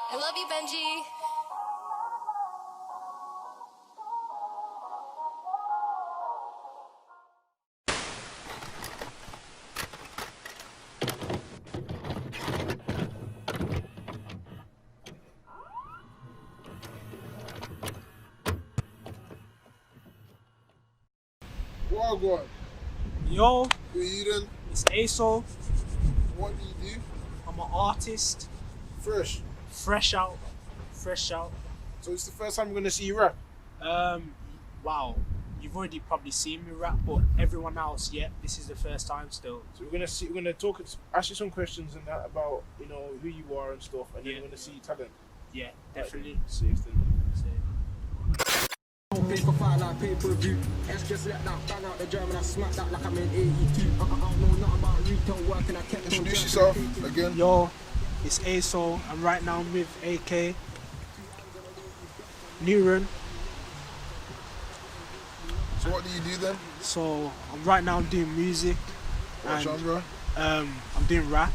I love you, Benji. Wagwan. Yo, Who are you then? it's ASO. What do you do? I'm an artist. Fresh. Fresh out. So it's the first time we're gonna see you rap. Wow. You've already probably seen me rap, but everyone else, yeah, this is the first time still. So we're gonna talk, ask you some questions and that about who you are and stuff, and then we're gonna see your talent. Yeah, definitely. Safe then. Paper file like pay-per-view. S just let that bang out the German, I smack that like I'm in AE2. I don't know nothing about retail work and I kept on Introduce yourself again. Yo, it's ASO. I'm right now with AK. Neuron. So what do you do then? So right now I'm doing music. What and, genre? I'm doing rap.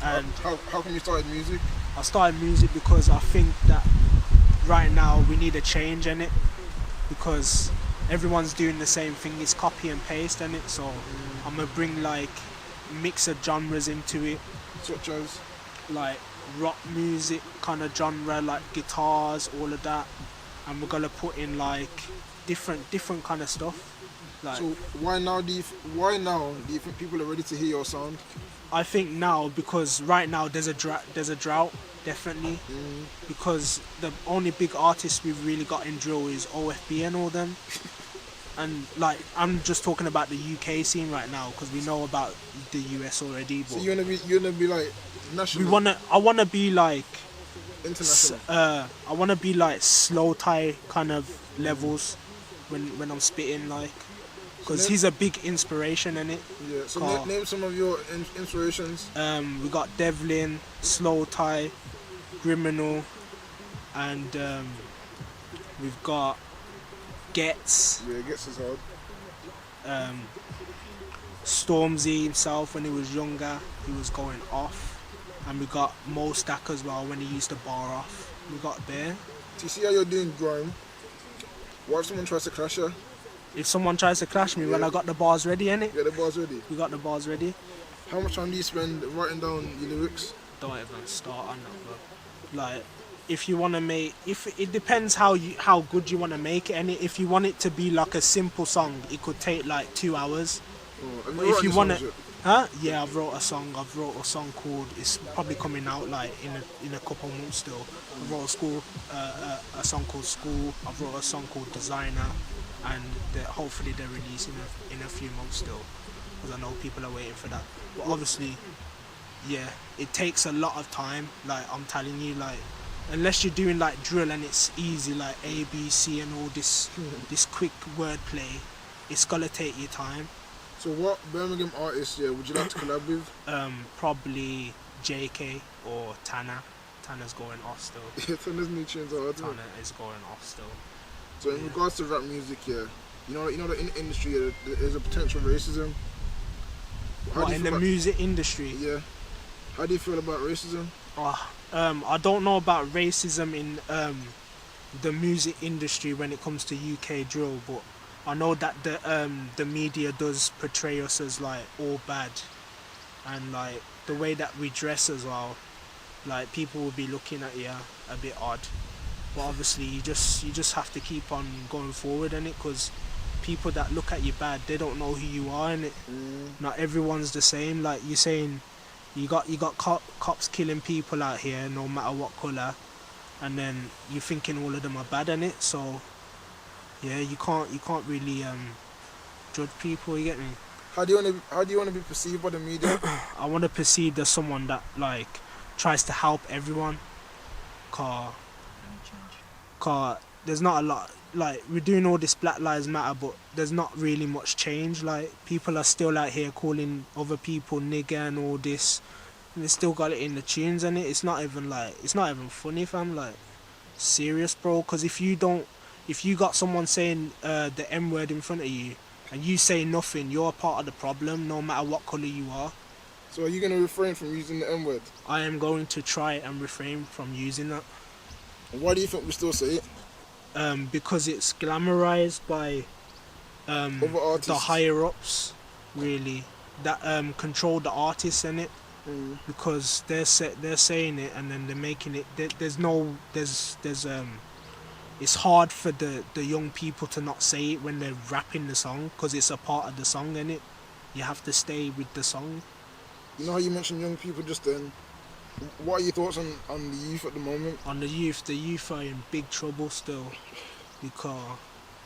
And How come you started music? I started music because I think that right now we need a change in it, because everyone's doing the same thing. It's copy and paste in it, so I'm gonna bring like mix of genres into it, Such as? like rock music kind of genre, like guitars, all of that, and we're gonna put in like different kind of stuff. Like, So why now do you think people are ready to hear your sound? I think now, because right now there's a drought, definitely, because the only big artists we've really got in drill is OFB and all them, and like I'm just talking about the UK scene right now, because we know about the US already. But So you're gonna be like national, I wanna be like international. I wanna be like slow tie kind of levels when I'm spitting, like, because he's a big inspiration in it. Yeah. So name some of your inspirations. We got Devlin, Slow Tie, Criminal, and we've got Gets, Yeah, Gets is hard. Stormzy himself when he was younger, he was going off, and we got Mo Stack as well when he used to bar off. We got Bear. Do you see how you're doing grime? What if someone tries to clash you? If someone tries to clash me, when Yeah. I got the bars ready, innit? Get the bars ready. We got the bars ready. How much time do you spend writing down your lyrics? Don't even start on that, bro. Like, if you want to make, if it depends how good you want to make it, and if you want it to be like a simple song, it could take like 2 hours. Oh, have But you if you written want songs to, yet? huh? Yeah, I've wrote a song called, it's probably coming out like in a couple months still. I wrote a song called School. I've wrote a song called Designer, and hopefully they're releasing in a few months still, because I know people are waiting for that. But obviously, yeah, it takes a lot of time. Like, I'm telling you, like, unless you're doing like drill and it's easy, like A, B, C and all this quick wordplay, it's gonna take you time. So what Birmingham artists would you like to collab with? Probably JK or Tanner. Tanner's going off still. Yeah, Tanner's new tunes are hard. man. Tanner is going off still. So in regards to rap music, you know that in the industry there's a potential racism. How What, do you in feel the about- music industry? Yeah. How do you feel about racism? I don't know about racism in the music industry when it comes to UK drill, but I know that the media does portray us as like all bad, and like the way that we dress as well, like people will be looking at you a bit odd. But obviously you just have to keep on going forward in it, because people that look at you bad, they don't know who you are in it. Not everyone's the same. Like you're saying, you got cops killing people out here no matter what colour, and then you're thinking all of them are bad in it. So yeah, you can't really judge people. You get me? How do you want to be perceived by the media? I want to perceive as someone that like tries to help everyone. Car there's not a lot, like, we're doing all this Black Lives Matter, but there's not really much change. Like, people are still out here calling other people nigger and all this, and they still got it in the tunes, and it's not even funny, fam. Like, serious, bro. Because if you got someone saying the M word in front of you and you say nothing, you're a part of the problem, no matter what colour you are. So are you going to refrain from using the N-word? I am going to try and refrain from using that. And why do you think we still say it? Because it's glamorized by Other artists? the higher ups, really, that control the artists in it. Because they're saying it and then they're making it. It's hard for the young people to not say it when they're rapping the song, because it's a part of the song, innit? You have to stay with the song. You know how you mentioned young people just then? What are your thoughts on the youth at the moment? On the youth are in big trouble still, because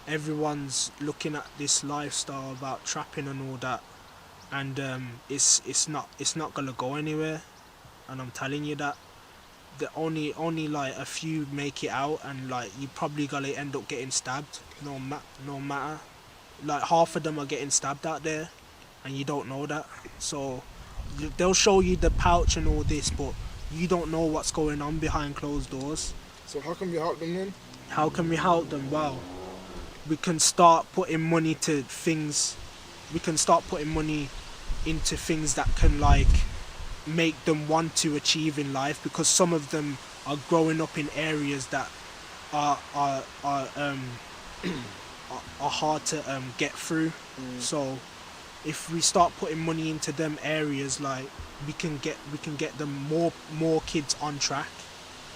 everyone's looking at this lifestyle about trapping and all that, and it's not gonna go anywhere, and I'm telling you that. The only like a few make it out, and like you probably gonna end up getting stabbed. No matter, like half of them are getting stabbed out there, and you don't know that. So they'll show you the pouch and all this, but you don't know what's going on behind closed doors. So how can we help them then? How can we help them? Well, we can start putting money to things. We can start putting money into things that can like make them want to achieve in life, because some of them are growing up in areas that are hard to get through. So if we start putting money into them areas, like we can get them more kids on track.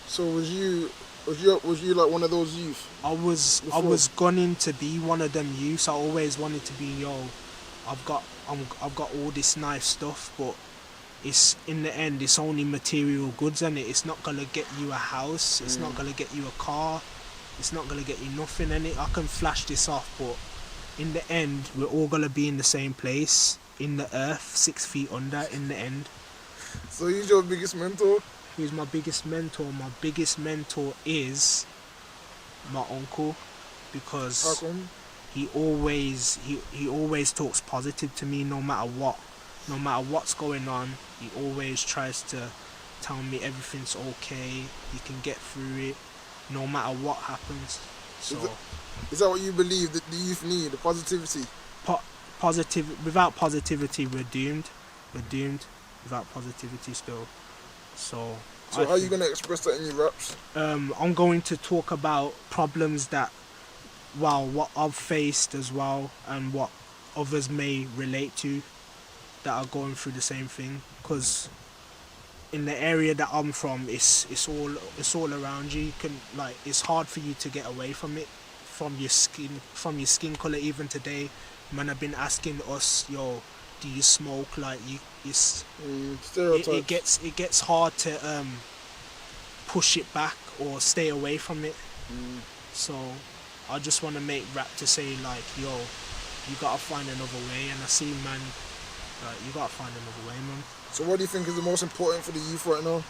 So was you like one of those youth? I was gunning to be one of them youths. I always wanted to be, I've got all this nice stuff, but it's in the end it's only material goods, and it's not gonna get you a house, it's not gonna get you a car, it's not gonna get you nothing, and I can flash this off, but in the end we're all gonna be in the same place in the earth, 6 feet under in the end. So who's your biggest mentor? Who's my biggest mentor? My biggest mentor is my uncle, because How come? he always talks positive to me, no matter what's going on. He always tries to tell me everything's okay, you can get through it no matter what happens. So is that what you believe that the youth need, the positivity? Without positivity we're doomed without positivity still. So how are you going to express that in your raps? I'm going to talk about problems that, what I've faced as well, and what others may relate to that are going through the same thing, because in the area that I'm from, it's all around you. You can, like, it's hard for you to get away from it, from your skin color. Even today, man, have been asking us, yo, do you smoke? Like, it gets hard to push it back or stay away from it. So I just want to make rap to say, like, yo, you gotta find another way, and I see, man, you gotta find another way, man. So what do you think is the most important for the youth right now?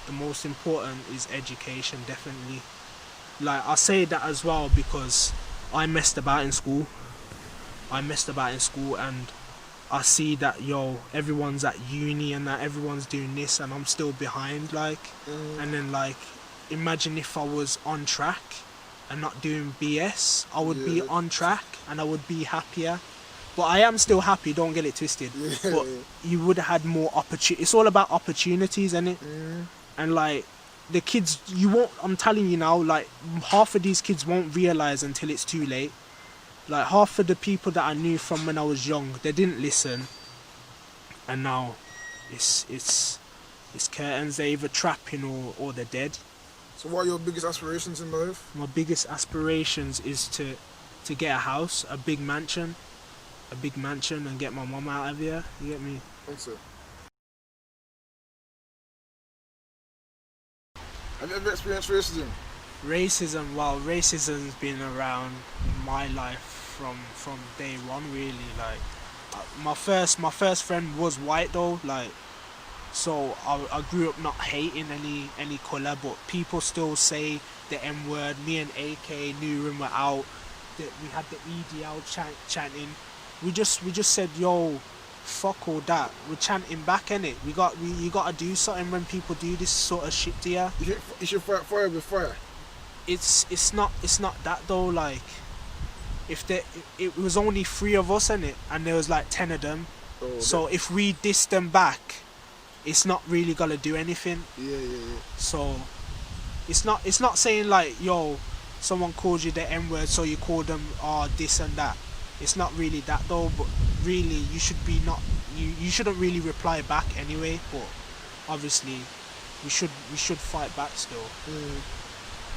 The most important is education, definitely. Like, I say that as well because I messed about in school, and I see that, yo, everyone's at uni and that everyone's doing this, and I'm still behind, like. And then, like, imagine if I was on track and not doing BS, I would be on track and I would be happier. But I am still happy, don't get it twisted. But you would have had more opportunity. It's all about opportunities, isn't it? And like, the kids, I'm telling you now, like, half of these kids won't realise until it's too late. Like, half of the people that I knew from when I was young, they didn't listen. And now it's curtains. They're either trapping or they're dead. So what are your biggest aspirations in life? My biggest aspirations is to get a house, a big mansion, and get my mum out of here. You get me? Thanks, sir. Have you ever experienced racism? Racism, well, racism's been around my life from day one, really. Like, my first friend was white though, like, so I grew up not hating any colour, but people still say the N-word. Me and AK knew when we're out, that we had the EDL chanting. We just said, yo, fuck all that. We're chanting back, innit? You gotta do something when people do this sort of shit to you. You should fight fire with fire. It's not that though. Like, it was only 3 of us, innit, and there was like 10 of them. So if we diss them back, it's not really gonna do anything. Yeah. So it's not saying like, yo, someone calls you the N-word, so you call them this and that. It's not really that though, but really you shouldn't really reply back anyway, but obviously we should fight back still.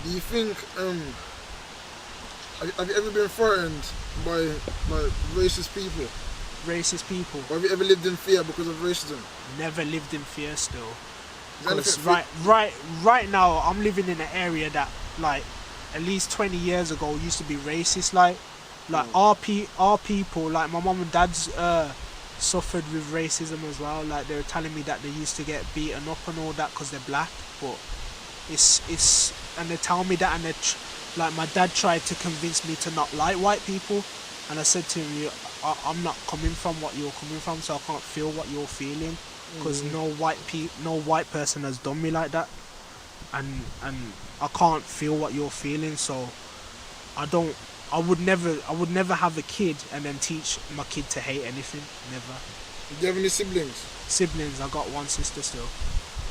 Do you think have you ever been threatened by racist people? Racist people? Or have you ever lived in fear because of racism? Never lived in fear still. Is Because there right now I'm living in an area that like at least 20 years ago used to be racist. Like our people, like my mum and dad's suffered with racism as well. Like they were telling me that they used to get beaten up and all that because they're black. But it's and they tell me that, and like my dad tried to convince me to not like white people, and I said to him, I'm not coming from what you're coming from, so I can't feel what you're feeling, because no white person has done me like that, and I can't feel what you're feeling, so I would never have a kid and then teach my kid to hate anything. Never. Do you have any siblings? Siblings, I got one sister still.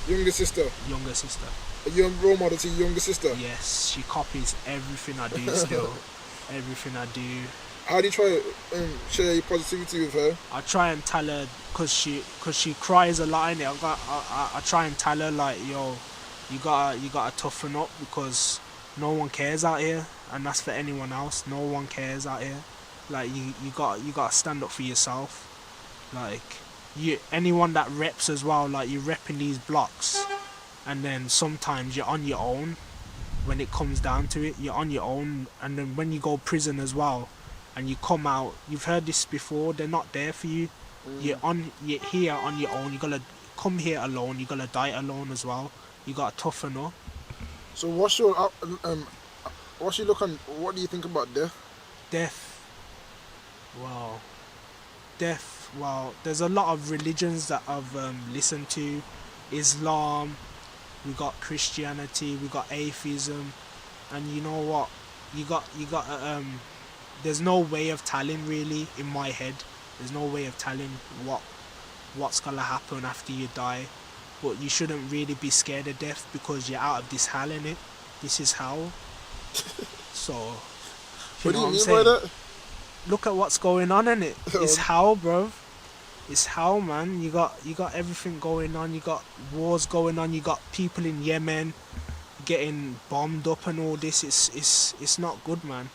Younger sister? Younger sister. Are you a role model to your younger sister? Yes, she copies everything I do still. Everything I do. How do you try to share your positivity with her? I try and tell her, cause she cries a lot in it. I try and tell her like, yo, you gotta toughen up, because no one cares out here, and that's for anyone else. No one cares out here. Like you gotta stand up for yourself. Like anyone that reps as well, like you're repping these blocks, and then sometimes you're on your own. When it comes down to it, you're on your own, and then when you go prison as well, and you come out, you've heard this before, they're not there for you. You're here on your own. You gotta come here alone. You gotta die alone as well. You gotta toughen up. So what's your look on? What do you think about death? Death. Well, there's a lot of religions that I've listened to. Islam, we got Christianity, we got atheism, and you know what? You got there's no way of telling really in my head. There's no way of telling what's gonna happen after you die. But you shouldn't really be scared of death, because you're out of this hell, innit? This is hell. So what do you mean by that? Look at what's going on, innit? It's hell, bro. It's hell, man. You got everything going on. You got wars going on. You got people in Yemen getting bombed up and all this. It's not good, man.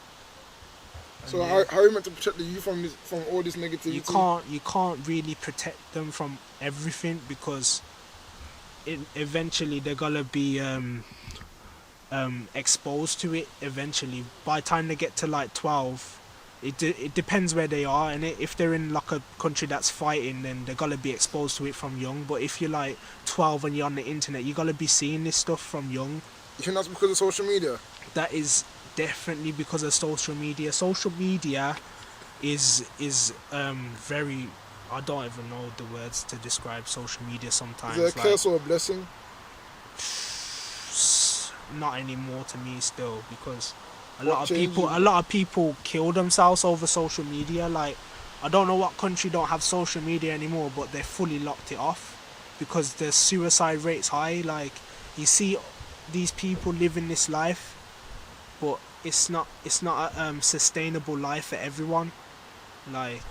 So how are you meant to protect the youth from all this negativity? You can't really protect them from everything, because eventually they're gonna be exposed to it. Eventually, by the time they get to like 12, it depends where they are, and if they're in like a country that's fighting, then they're gonna be exposed to it from young. But if you're like 12 and you're on the internet, you're gonna be seeing this stuff from young. You think that's because of social media? That is definitely because of social media. Social media is very, I don't even know the words to describe social media sometimes. Is it a curse or a blessing? Not anymore to me still, because a lot of people kill themselves over social media. Like, I don't know what country don't have social media anymore, but they fully locked it off because the suicide rate's high. Like, you see these people living this life, but it's not a sustainable life for everyone. Like,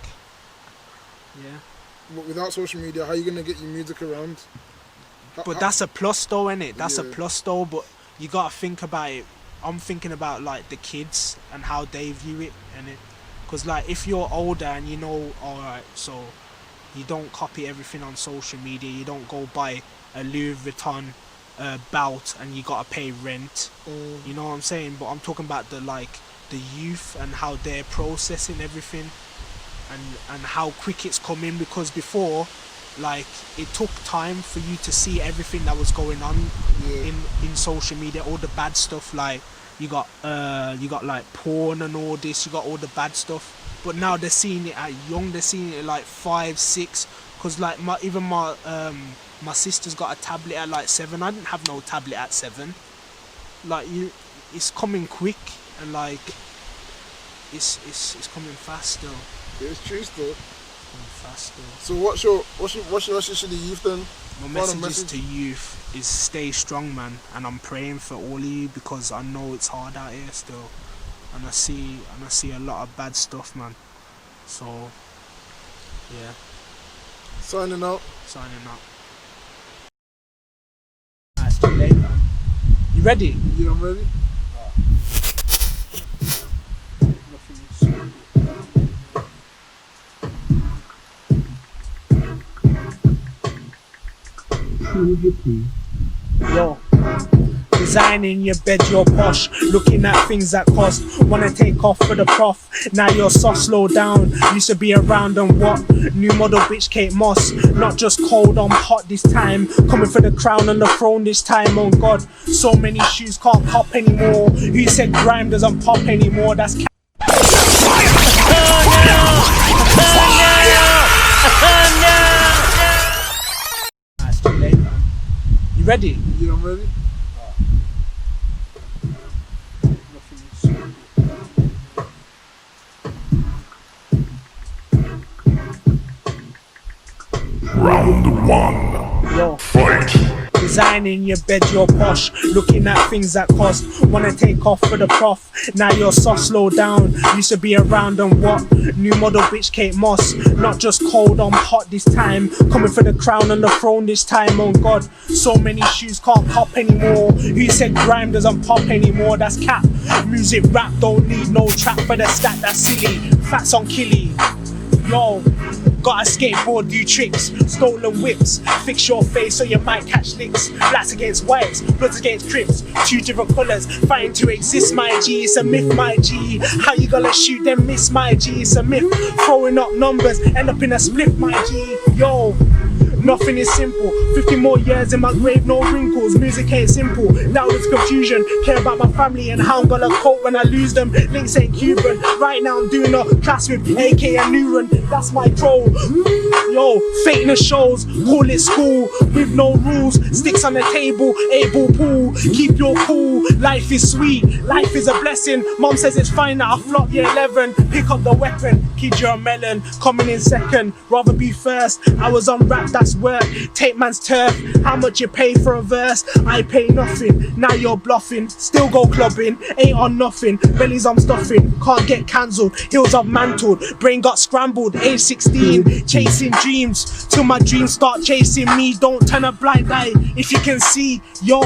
yeah. But without social media, how are you gonna get your music around? But that's a plus though, innit? That's a plus though, but you gotta think about it. I'm thinking about like the kids and how they view it, innit? Because like if you're older and you know, alright, so you don't copy everything on social media, you don't go buy a Louis Vuitton belt and you gotta pay rent. You know what I'm saying? But I'm talking about the youth and how they're processing everything, and how quick it's coming, because before, like, it took time for you to see everything that was going on in social media, all the bad stuff. Like you got like porn and all this, you got all the bad stuff, but now they're seeing it at young, they're seeing it like 5, 6, because like my sister's got a tablet at like 7. I didn't have no tablet at 7. Like, it's coming quick, and like it's coming fast still. It's true still. Coming fast still. So what's your message to the youth then? My messages to youth is stay strong, man, and I'm praying for all of you because I know it's hard out here still, and I see a lot of bad stuff, man. So yeah. Signing out. It's too late, man. You ready? Yeah, I'm ready. Yo, designing your bed, you're posh, looking at things that cost. Wanna take off for the prof, now you're soft, slow down. Used to be around and what? New model bitch Kate Moss. Not just cold, I'm hot this time. Coming for the crown and the throne this time, oh God. So many shoes can't cop anymore. Who said grime doesn't pop anymore? That's It's too late, man. You ready? Yeah, I'm ready. Round one. Yo. Fight. Designing your bed, you're posh, looking at things that cost. Wanna take off for the prof, now you're soft, slow down. Used to be around and what? New model bitch Kate Moss. Not just cold, I'm hot this time. Coming for the crown and the throne this time, oh God. So many shoes can't cop anymore. Who said grime doesn't pop anymore? That's cap. Music rap don't need no trap for the stat, that's silly. Facts on killy. Yo, got a skateboard, do tricks, stolen whips, fix your face so you might catch licks. Blacks against whites, bloods against crips, two different colours, fighting to exist, my G, it's a myth, my G. How you gonna shoot them miss, my G, it's a myth. Throwing up numbers, end up in a split, my G. Yo, nothing is simple. 50 more years in my grave, no wrinkles. Music ain't simple. Now it's confusion. Care about my family and how I'm gonna cope when I lose them. Links ain't Cuban. Right now I'm doing a class with AK and Nuran. That's my troll. Yo, fate in the shows. Call it school with no rules. Sticks on the table, able pool. Keep your cool. Life is sweet. Life is a blessing. Mom says it's fine that I flop year 11. Pick up the weapon. Kid, you're a melon. Coming in second. Rather be first. I was on rap, that's work. Take man's turf. How much you pay for a verse? I pay nothing. Now you're bluffing. Still go clubbing. Ain't on nothing. Bellies I'm stuffing. Can't get cancelled. Hills I've mantled. Brain got scrambled. Age 16. Chasing dreams. Till my dreams start chasing me. Don't turn a blind eye if you can see. Yo,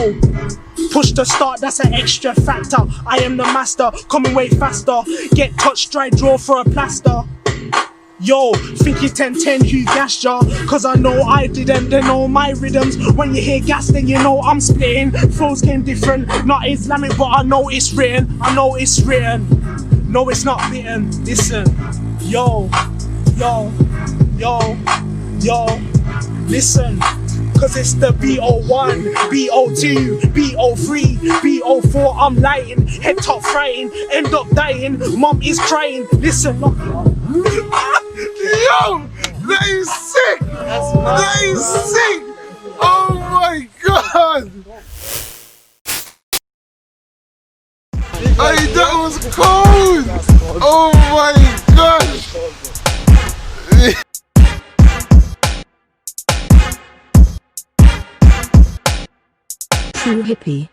push the start, that's an extra factor. I am the master, coming way faster. Get touched, dry draw for a plaster. Yo, think you 10-10, who gassed ya? Cause I know I didn't, they know my rhythms. When you hear gas, then you know I'm splitting. Flows came different, not Islamic, but I know it's written. I know it's written. No, it's not bitten. Listen, yo, yo, yo, yo, listen. Cause it's the B01, B02, B03, B04, I'm lying. Head top frying, end up dying. Mom is crying, listen. Yo, that is sick! That is sick! Oh my god! Hey, that was cold! Oh my gosh! True hippie.